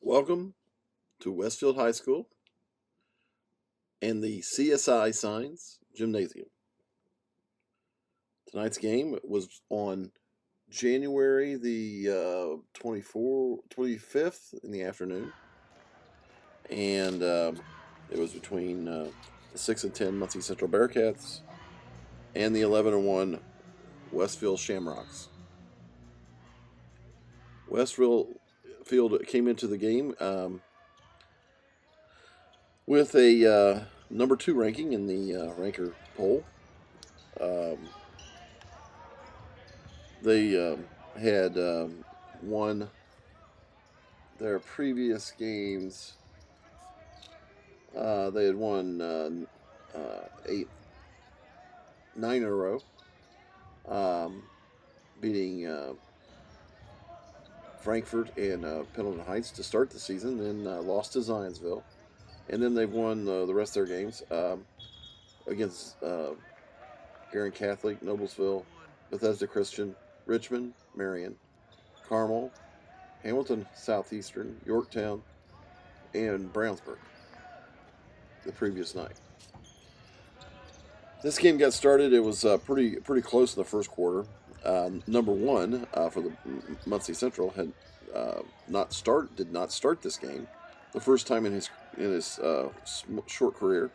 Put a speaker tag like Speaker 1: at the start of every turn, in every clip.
Speaker 1: Welcome to Westfield High School and the CSI Signs Gymnasium. Tonight's game was on January the 25th in the afternoon, and it was between the 6 and 10 Muncie Central Bearcats and the 11 and 1 Westfield Shamrocks. Westfield came into the game with a number 2 ranking in the ranker poll. They had won their previous games. They had won 9 in a row, beating Frankfurt and Pendleton Heights to start the season, then lost to Zionsville. And then they've won the rest of their games against Garin Catholic, Noblesville, Bethesda Christian, Richmond, Marion, Carmel, Hamilton Southeastern, Yorktown, and Brownsburg the previous night. This game got started. It was pretty close in the first quarter. Number 1 for the Muncie Central had did not start this game. The first time in his short career.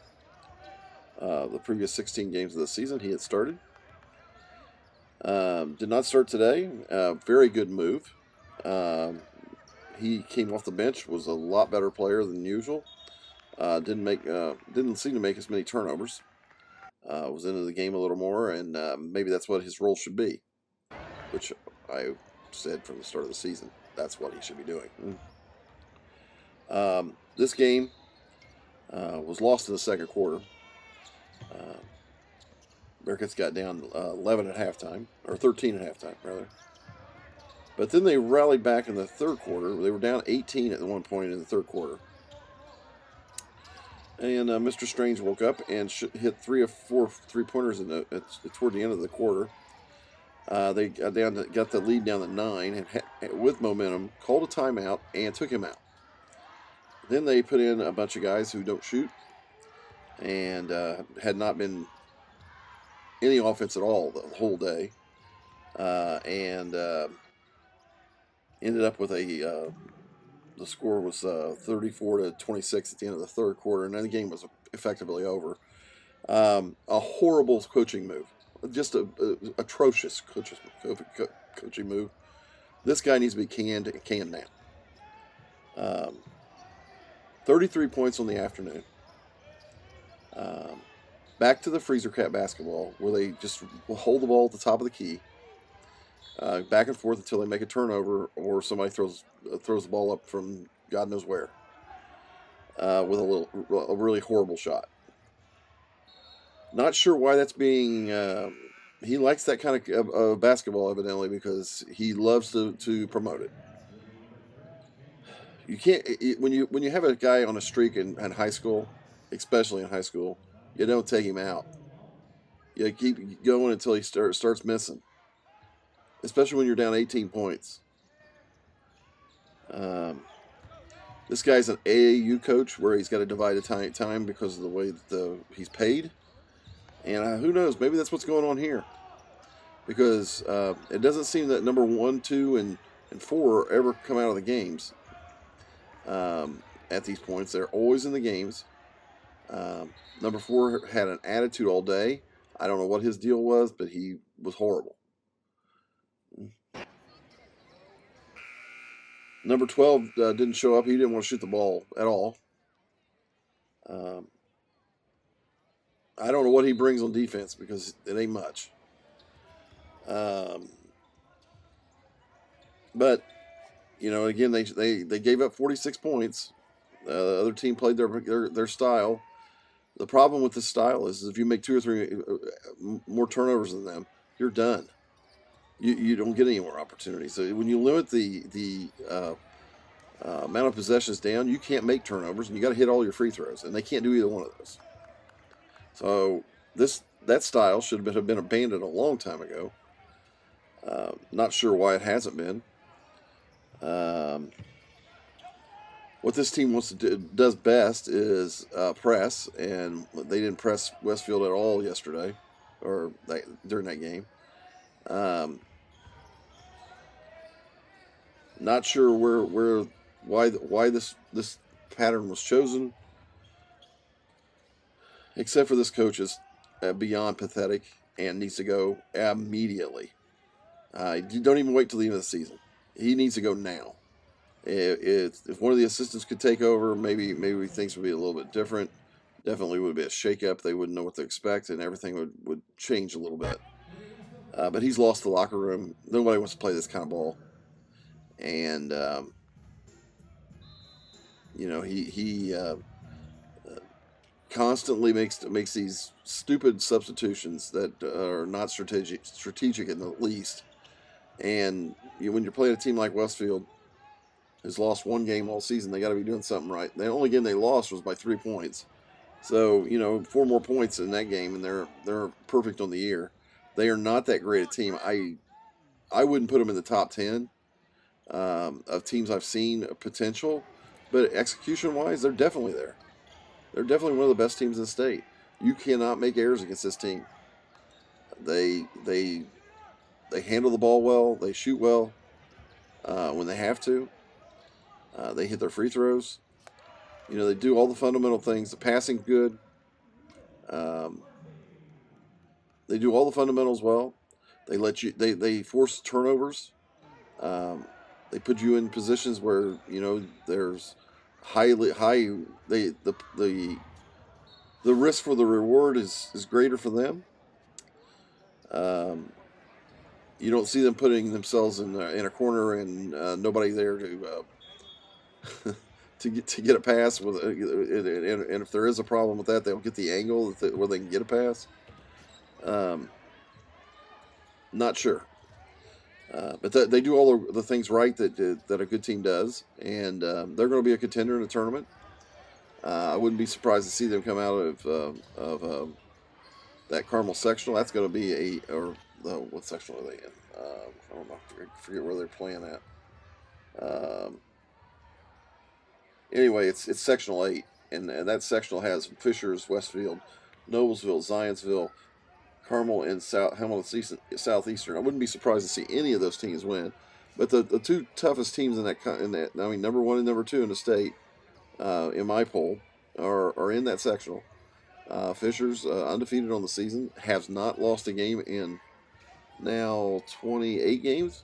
Speaker 1: The previous 16 games of the season he had started. Did not start today. Very good move. He came off the bench, was a lot better player than usual. Didn't seem to make as many turnovers. Was into the game a little more, and maybe that's what his role should be, which I said from the start of the season. That's what he should be doing. This game was lost in the second quarter. Bearcats got down 11 at halftime, or 13 at halftime, rather. But then they rallied back in the third quarter. They were down 18 at one point in the third quarter. And Mr. Strange woke up and hit 3 of 4 3-pointers toward the end of the quarter. They got the lead down to 9, and with momentum, called a timeout and took him out. Then they put in a bunch of guys who don't shoot and had not been any offense at all the whole day, and ended up with the score was 34-26 at the end of the third quarter, and then the game was effectively over. A horrible coaching move, just a atrocious coaching move. This guy needs to be canned now. 33 points on the afternoon. Back to the Freezercat basketball, where they just hold the ball at the top of the key, back and forth until they make a turnover or somebody throws the ball up from God knows where, with a really horrible shot. Not sure why that's being. He likes that kind of basketball, evidently, because he loves to promote it. You can't when you have a guy on a streak in high school, especially in high school, you don't take him out. You keep going until he starts missing, especially when you're down 18 points. This guy's an AAU coach where he's got to divide the time because of the way that he's paid, and who knows? Maybe that's what's going on here, because it doesn't seem that number 1, 2, and 4 ever come out of the games. At these points, they're always in the games. Number 4 had an attitude all day. I don't know what his deal was, but he was horrible. Number 12 didn't show up. He didn't want to shoot the ball at all. I don't know what he brings on defense, because it ain't much. But again, they gave up 46 points. The other team played their style. The problem with this style is if you make 2 or 3 more turnovers than them, you're done. You don't get any more opportunities. So when you limit the amount of possessions down, you can't make turnovers, and you got to hit all your free throws, and they can't do either one of those. So that style should have been abandoned a long time ago. Not sure why it hasn't been. what this team wants to does best is press, and they didn't press Westfield at all yesterday, or during that game. Not sure why this pattern was chosen, except for this coach is beyond pathetic and needs to go immediately. You don't even wait till the end of the season. He needs to go now. If one of the assistants could take over, maybe things would be a little bit different. Definitely would be a shakeup. They wouldn't know what to expect, and everything would change a little bit. But he's lost the locker room. Nobody wants to play this kind of ball, and he constantly makes these stupid substitutions that are not strategic in the least. And when you're playing a team like Westfield, who's lost one game all season, they got to be doing something right. The only game they lost was by 3 points. So 4 more points in that game, and they're perfect on the year. They are not that great a team. I wouldn't put them in the top 10 of teams I've seen potential, but execution-wise, they're definitely there. They're definitely one of the best teams in the state. You cannot make errors against this team. They handle the ball well. They shoot well when they have to. They hit their free throws. They do all the fundamental things. The passing's good. They do all the fundamentals well. They let you. They force turnovers. They put you in positions where there's high. The risk for the reward is greater for them. You don't see them putting themselves in a corner and nobody there to to get a pass with, and if there is a problem with that, they'll get the angle where they can get a pass. Not sure, but they do all the things right that a good team does, and they're going to be a contender in the tournament. I wouldn't be surprised to see them come out of that Carmel sectional. That's going to be what sectional are they in? I don't know. I forget where they're playing at. Anyway, it's sectional 8, and that sectional has Fishers, Westfield, Noblesville, Zionsville, Carmel, and Hamilton Southeastern. I wouldn't be surprised to see any of those teams win, but the 2 toughest teams in that number 1 and number 2 in the state, in my poll, are in that sectional. Fishers, undefeated on the season, has not lost a game in now 28 games.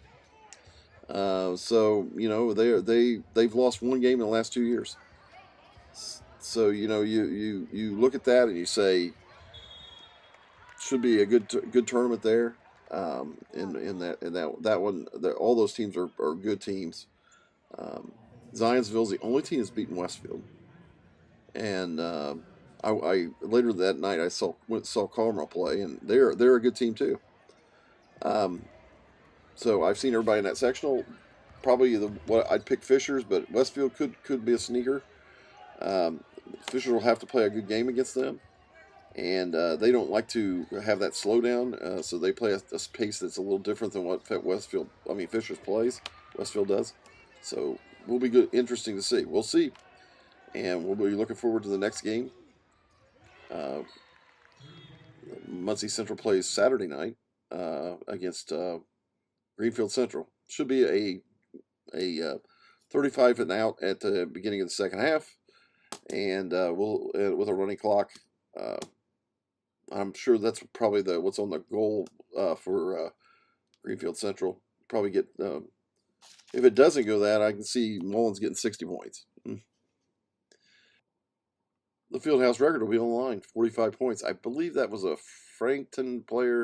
Speaker 1: So they've lost 1 game in the last 2 years. So you look at that and you say should be a good tournament there. In that one, all those teams are good teams. Zionsville's the only team that's beaten Westfield, and I later that night I saw Carmel play, and they're a good team too. So I've seen everybody in that sectional. Probably what I'd pick Fishers, but Westfield could be a sneaker. Fishers will have to play a good game against them, and they don't like to have that slowdown. So they play a pace that's a little different than what Fishers plays. Westfield does. So will be interesting to see. We'll see, and we'll be looking forward to the next game. Muncie Central plays Saturday night against Greenfield Central. Should be a 35 and out at the beginning of the second half, and we'll with a running clock. I'm sure that's probably what's on the goal for Greenfield Central. Probably get if it doesn't go that, I can see Mullins getting 60 points. The Fieldhouse record will be on the line, 45 points. I believe that was a Frankton player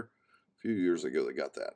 Speaker 1: a few years ago that got that.